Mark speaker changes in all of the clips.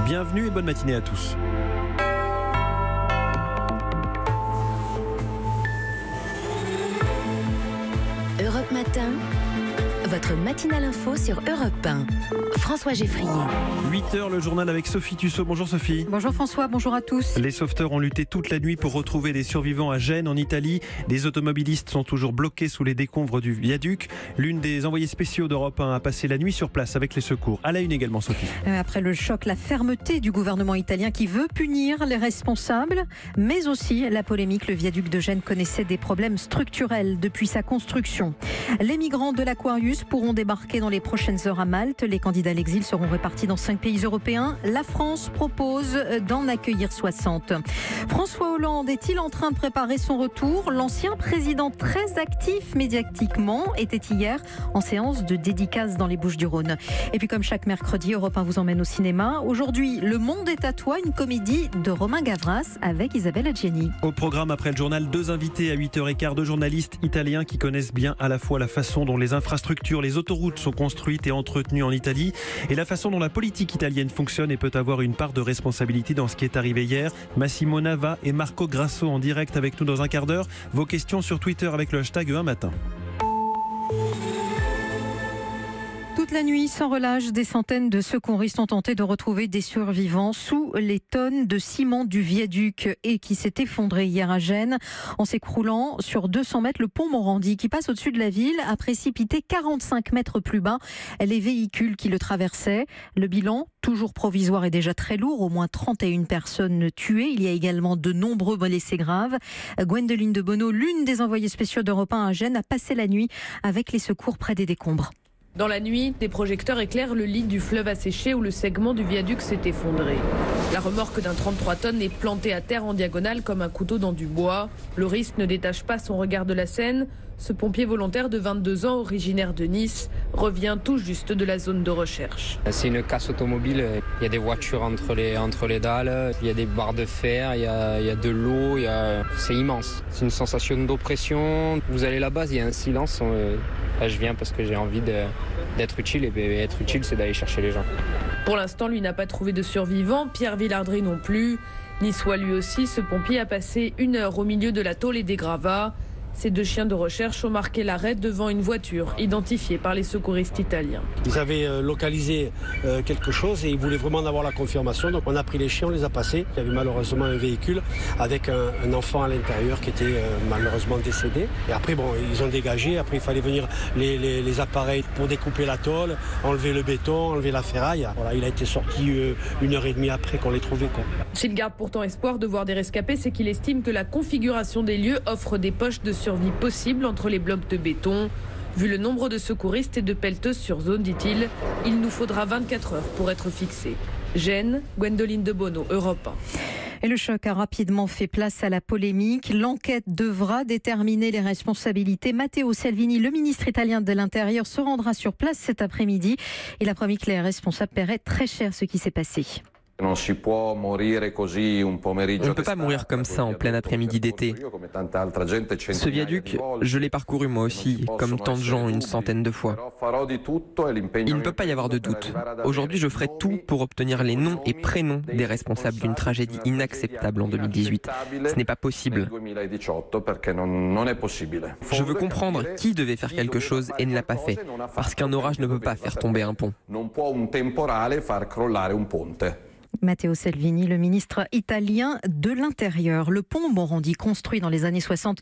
Speaker 1: Bienvenue et bonne matinée à tous.
Speaker 2: Europe Matin, votre matinale info sur Europe 1. François Geffrier.
Speaker 1: 8h, le journal avec Sophie Tussaud. Bonjour Sophie.
Speaker 3: Bonjour François, bonjour à tous.
Speaker 1: Les sauveteurs ont lutté toute la nuit pour retrouver des survivants à Gênes, en Italie. Des automobilistes sont toujours bloqués sous les décombres du viaduc. L'une des envoyés spéciaux d'Europe 1 a passé la nuit sur place avec les secours. À la une également, Sophie.
Speaker 3: Après le choc, la fermeté du gouvernement italien qui veut punir les responsables, mais aussi la polémique. Le viaduc de Gênes connaissait des problèmes structurels depuis sa construction. Les migrants de l'Aquarius pourront débarquer dans les prochaines heures à Malte. Les candidats à l'exil seront répartis dans 5 pays européens. La France propose d'en accueillir 60. François Hollande est-il en train de préparer son retour ? L'ancien président, très actif médiatiquement, était hier en séance de dédicace dans les Bouches-du-Rhône. Et puis comme chaque mercredi, Europe 1 vous emmène au cinéma. Aujourd'hui, Le Monde est à toi, une comédie de Romain Gavras avec Isabelle Adjani.
Speaker 1: Au programme après le journal, 2 invités à 8h15, 2 journalistes italiens qui connaissent bien à la fois la façon dont les infrastructures, les autoroutes sont construites et entretenues en Italie et la façon dont la politique italienne fonctionne et peut avoir une part de responsabilité dans ce qui est arrivé hier. Massimo Nava et Marco Grasso en direct avec nous dans un quart d'heure. Vos questions sur Twitter avec le hashtag 1 matin.
Speaker 3: Toute la nuit, sans relâche, des centaines de secouristes ont tenté de retrouver des survivants sous les tonnes de ciment du viaduc et qui s'est effondré hier à Gênes. En s'écroulant sur 200 mètres, le pont Morandi qui passe au-dessus de la ville a précipité 45 mètres plus bas les véhicules qui le traversaient. Le bilan, toujours provisoire, est déjà très lourd. Au moins 31 personnes tuées. Il y a également de nombreux blessés graves. Gwendoline de Bono, l'une des envoyées spéciaux d'Europe 1 à Gênes, a passé la nuit avec les secours près des décombres.
Speaker 4: Dans la nuit, des projecteurs éclairent le lit du fleuve asséché où le segment du viaduc s'est effondré. La remorque d'un 33 tonnes est plantée à terre en diagonale comme un couteau dans du bois. Le risque ne détache pas son regard de la scène. Ce pompier volontaire de 22 ans, originaire de Nice, revient tout juste de la zone de recherche.
Speaker 5: C'est une casse automobile. Il y a des voitures entre les dalles, il y a des barres de fer, il y a de l'eau, c'est immense. C'est une sensation d'oppression. Vous allez là-bas, il y a un silence. Là, je viens parce que j'ai envie d'être utile, et être utile, c'est d'aller chercher les gens.
Speaker 4: Pour l'instant, lui n'a pas trouvé de survivants, Pierre Villardry non plus. Niçois lui aussi, ce pompier a passé 1 heure au milieu de la tôle et des gravats. Ces 2 chiens de recherche ont marqué l'arrêt devant une voiture identifiée par les secouristes italiens.
Speaker 6: Ils avaient localisé quelque chose et ils voulaient vraiment en avoir la confirmation. Donc on a pris les chiens, on les a passés. Il y avait malheureusement un véhicule avec un enfant à l'intérieur qui était malheureusement décédé. Et après, ils ont dégagé. Après, il fallait venir les appareils pour découper la tôle, enlever le béton, enlever la ferraille. Voilà, il a été sorti 1h30 après qu'on l'ait trouvé, quoi.
Speaker 4: S'il garde pourtant espoir de voir des rescapés, c'est qu'il estime que la configuration des lieux offre des poches de survie possible entre les blocs de béton. Vu le nombre de secouristes et de pelleteuses sur zone, dit-il, il nous faudra 24 heures pour être fixés. Gênes, Gwendoline de Bono, Europe 1.
Speaker 3: Et le choc a rapidement fait place à la polémique. L'enquête devra déterminer les responsabilités. Matteo Salvini, le ministre italien de l'Intérieur, se rendra sur place cet après-midi. Il a promis que les responsables paieraient très cher ce qui s'est passé.
Speaker 7: On ne peut pas mourir comme ça en plein après-midi d'été. Ce viaduc, je l'ai parcouru moi aussi, comme tant de gens, une centaine de fois. Il ne peut pas y avoir de doute. Aujourd'hui, je ferai tout pour obtenir les noms et prénoms des responsables d'une tragédie inacceptable en 2018. Ce n'est pas possible. Je veux comprendre qui devait faire quelque chose et ne l'a pas fait, parce qu'un orage ne peut pas faire tomber un pont.
Speaker 3: Matteo Salvini, le ministre italien de l'Intérieur. Le pont Morandi, construit dans les années 60,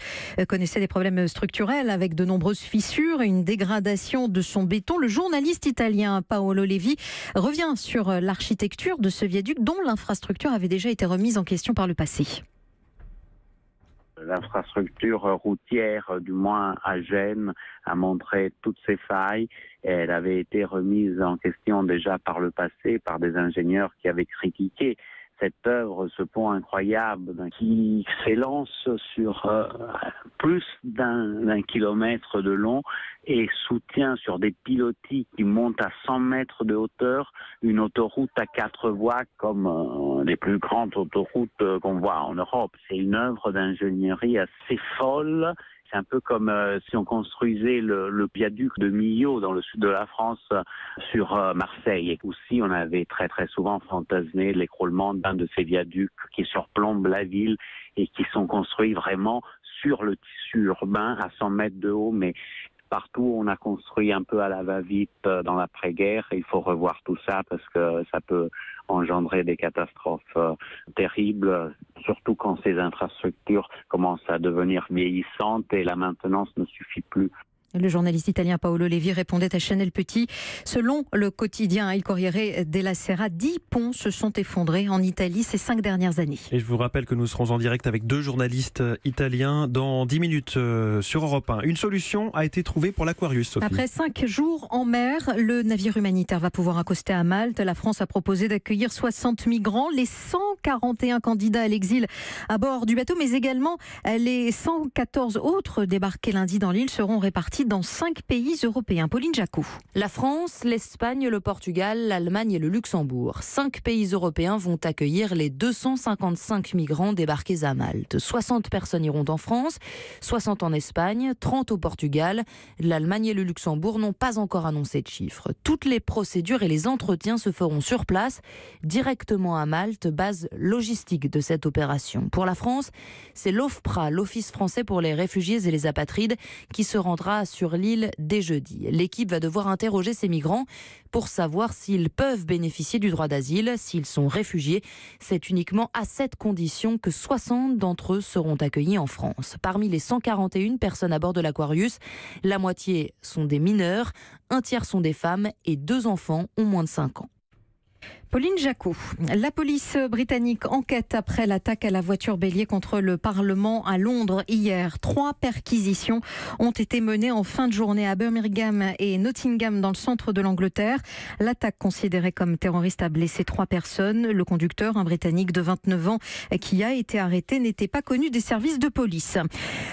Speaker 3: connaissait des problèmes structurels avec de nombreuses fissures et une dégradation de son béton. Le journaliste italien Paolo Levi revient sur l'architecture de ce viaduc dont l'infrastructure avait déjà été remise en question par le passé.
Speaker 8: L'infrastructure routière, du moins à Gênes, a montré toutes ses failles. Elle avait été remise en question déjà par le passé, par des ingénieurs qui avaient critiqué cette œuvre, ce pont incroyable qui s'élance sur plus d'un kilomètre de long et soutient sur des pilotis qui montent à 100 mètres de hauteur une autoroute à 4 voies comme les plus grandes autoroutes qu'on voit en Europe. C'est une œuvre d'ingénierie assez folle. C'est un peu comme si on construisait le viaduc de Millau dans le sud de la France sur Marseille. Et aussi, on avait très très souvent fantasmé l'écroulement d'un de ces viaducs qui surplombent la ville et qui sont construits vraiment sur le tissu urbain à 100 mètres de haut, mais partout on a construit un peu à la va-vite dans l'après-guerre. Il faut revoir tout ça parce que ça peut engendrer des catastrophes terribles, surtout quand ces infrastructures commencent à devenir vieillissantes et la maintenance ne suffit plus.
Speaker 3: Le journaliste italien Paolo Levi répondait à Chanel Petit. Selon le quotidien Il Corriere della Sera, 10 ponts se sont effondrés en Italie ces 5 dernières années.
Speaker 1: Et je vous rappelle que nous serons en direct avec 2 journalistes italiens dans 10 minutes sur Europe 1. Une solution a été trouvée pour l'Aquarius, Sophie.
Speaker 3: Après 5 jours en mer, le navire humanitaire va pouvoir accoster à Malte. La France a proposé d'accueillir 60 migrants, les 141 candidats à l'exil à bord du bateau, mais également les 114 autres débarqués lundi dans l'île seront répartis dans 5 pays européens. Pauline Jacot.
Speaker 9: La France, l'Espagne, le Portugal, l'Allemagne et le Luxembourg. 5 pays européens vont accueillir les 255 migrants débarqués à Malte. 60 personnes iront en France, 60 en Espagne, 30 au Portugal. L'Allemagne et le Luxembourg n'ont pas encore annoncé de chiffres. Toutes les procédures et les entretiens se feront sur place, directement à Malte, base logistique de cette opération. Pour la France, c'est l'OFPRA, l'Office français pour les réfugiés et les apatrides, qui se rendra sur l'île dès jeudi. L'équipe va devoir interroger ces migrants pour savoir s'ils peuvent bénéficier du droit d'asile, s'ils sont réfugiés. C'est uniquement à cette condition que 60 d'entre eux seront accueillis en France. Parmi les 141 personnes à bord de l'Aquarius, la moitié sont des mineurs, un tiers sont des femmes et 2 enfants ont moins de 5 ans.
Speaker 3: Pauline Jacot. La police britannique enquête après l'attaque à la voiture bélier contre le Parlement à Londres hier. 3 perquisitions ont été menées en fin de journée à Birmingham et Nottingham dans le centre de l'Angleterre. L'attaque considérée comme terroriste a blessé 3 personnes. Le conducteur, un Britannique de 29 ans qui a été arrêté, n'était pas connu des services de police.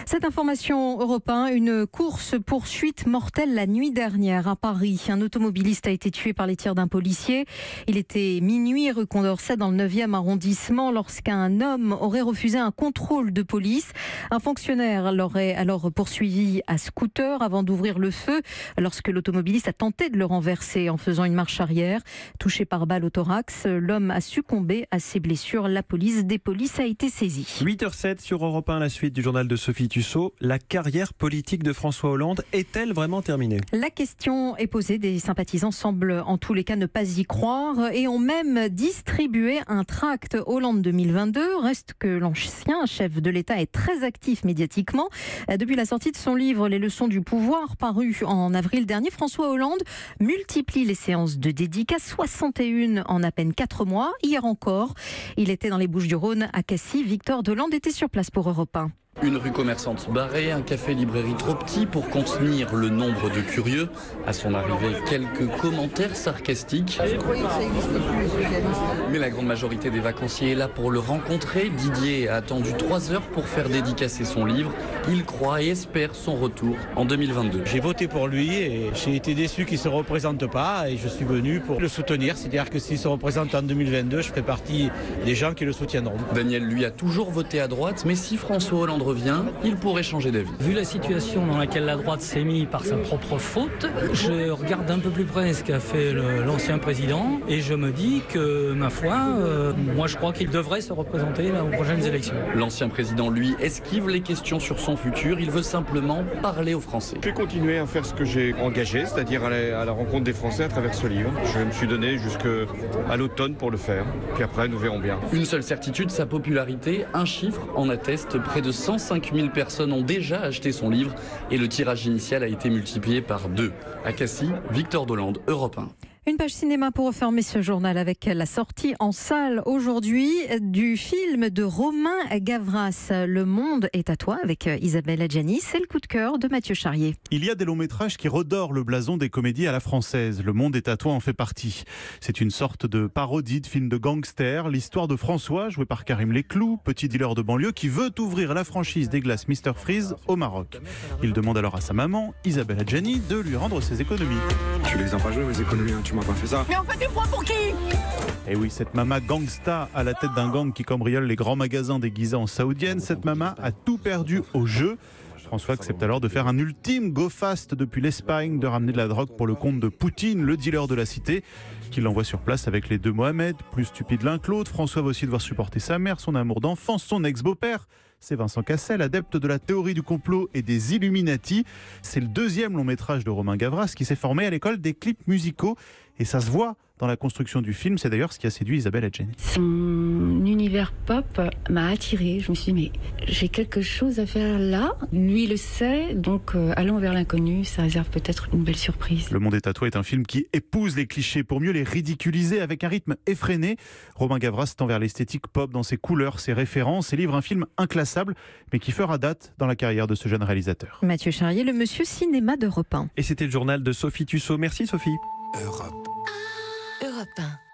Speaker 3: Cette information Europe 1, une course-poursuite mortelle la nuit dernière à Paris. Un automobiliste a été tué par les tirs d'un policier. Il était minuit rue Condorcet dans le 9e arrondissement lorsqu'un homme aurait refusé un contrôle de police. Un fonctionnaire l'aurait alors poursuivi à scooter avant d'ouvrir le feu lorsque l'automobiliste a tenté de le renverser en faisant une marche arrière. Touché par balle au thorax, l'homme a succombé à ses blessures. La police des polices a été saisie.
Speaker 1: 8h07 sur Europe 1, la suite du journal de Sophie Tussaud. La carrière politique de François Hollande est-elle vraiment terminée ?
Speaker 3: La question est posée. Des sympathisants semblent en tous les cas ne pas y croire et ont même distribué un tract Hollande 2022. Reste que l'ancien chef de l'État est très actif médiatiquement. Depuis la sortie de son livre Les leçons du pouvoir, paru en avril dernier, François Hollande multiplie les séances de dédicaces, 61 en à peine 4 mois. Hier encore, il était dans les Bouches-du-Rhône à Cassis. Victor Deland était sur place pour Europe 1.
Speaker 10: Une rue commerçante barrée, un café-librairie trop petit pour contenir le nombre de curieux. À son arrivée, quelques commentaires sarcastiques. Je croyais que ça existait plus, les socialistes. Mais la grande majorité des vacanciers est là pour le rencontrer. Didier a attendu 3 heures pour faire dédicacer son livre. Il croit et espère son retour en 2022.
Speaker 11: J'ai voté pour lui et j'ai été déçu qu'il ne se représente pas et je suis venu pour le soutenir. C'est-à-dire que s'il se représente en 2022, je ferai partie des gens qui le soutiendront.
Speaker 10: Daniel, lui, a toujours voté à droite, mais si François Hollande revient, il pourrait changer d'avis.
Speaker 12: Vu la situation dans laquelle la droite s'est mise par sa propre faute, je regarde d'un peu plus près ce qu'a fait l'ancien président et je me dis que, ma foi, moi je crois qu'il devrait se représenter aux prochaines élections.
Speaker 10: L'ancien président, lui, esquive les questions sur son futur. Il veut simplement parler aux Français.
Speaker 13: Je vais continuer à faire ce que j'ai engagé, c'est-à-dire aller à la rencontre des Français à travers ce livre. Je me suis donné jusqu'à l'automne pour le faire. Puis après, nous verrons bien.
Speaker 10: Une seule certitude, sa popularité. Un chiffre en atteste, près de 105 000 personnes ont déjà acheté son livre et le tirage initial a été multiplié par 2. À Cassis, Victor Deland, Europe 1.
Speaker 3: Une page cinéma pour refermer ce journal avec la sortie en salle aujourd'hui du film de Romain Gavras. Le monde est à toi avec Isabelle Adjani. C'est le coup de cœur de Mathieu Charrier.
Speaker 14: Il y a des longs métrages qui redorent le blason des comédies à la française. Le monde est à toi en fait partie. C'est une sorte de parodie de film de gangster. L'histoire de François, joué par Karim Leclou, petit dealer de banlieue qui veut ouvrir la franchise des glaces Mr Freeze au Maroc. Il demande alors à sa maman, Isabelle Adjani, de lui rendre ses économies.
Speaker 15: Tu les as pas jouées mes économies, tu m'as pas fait ça.
Speaker 16: Mais en fait, tu prends pour qui ?
Speaker 14: Et oui, cette maman gangsta à la tête d'un gang qui cambriole les grands magasins déguisés en saoudienne, cette maman a tout perdu au jeu. François accepte alors de faire un ultime go fast depuis l'Espagne, de ramener de la drogue pour le compte de Poutine, le dealer de la cité, qui l'envoie sur place avec les deux Mohamed, plus stupides l'un que l'autre. François va aussi devoir supporter sa mère, son amour d'enfance, son ex-beau-père. C'est Vincent Cassel, adepte de la théorie du complot et des Illuminati. C'est le deuxième long métrage de Romain Gavras qui s'est formé à l'école des clips musicaux. Et ça se voit dans la construction du film. C'est d'ailleurs ce qui a séduit Isabelle Adjani.
Speaker 16: Son univers pop m'a attirée. Je me suis dit, mais j'ai quelque chose à faire là. Lui le sait, donc allons vers l'inconnu. Ça réserve peut-être une belle surprise.
Speaker 14: Le Monde est à toi est un film qui épouse les clichés pour mieux les ridiculiser avec un rythme effréné. Romain Gavras tend vers l'esthétique pop dans ses couleurs, ses références et livre un film inclassable, mais qui fera date dans la carrière de ce jeune réalisateur.
Speaker 3: Mathieu Charrier, le monsieur cinéma d'Europe 1.
Speaker 1: Et c'était le journal de Sophie Tussaud. Merci Sophie.
Speaker 2: Europe 1.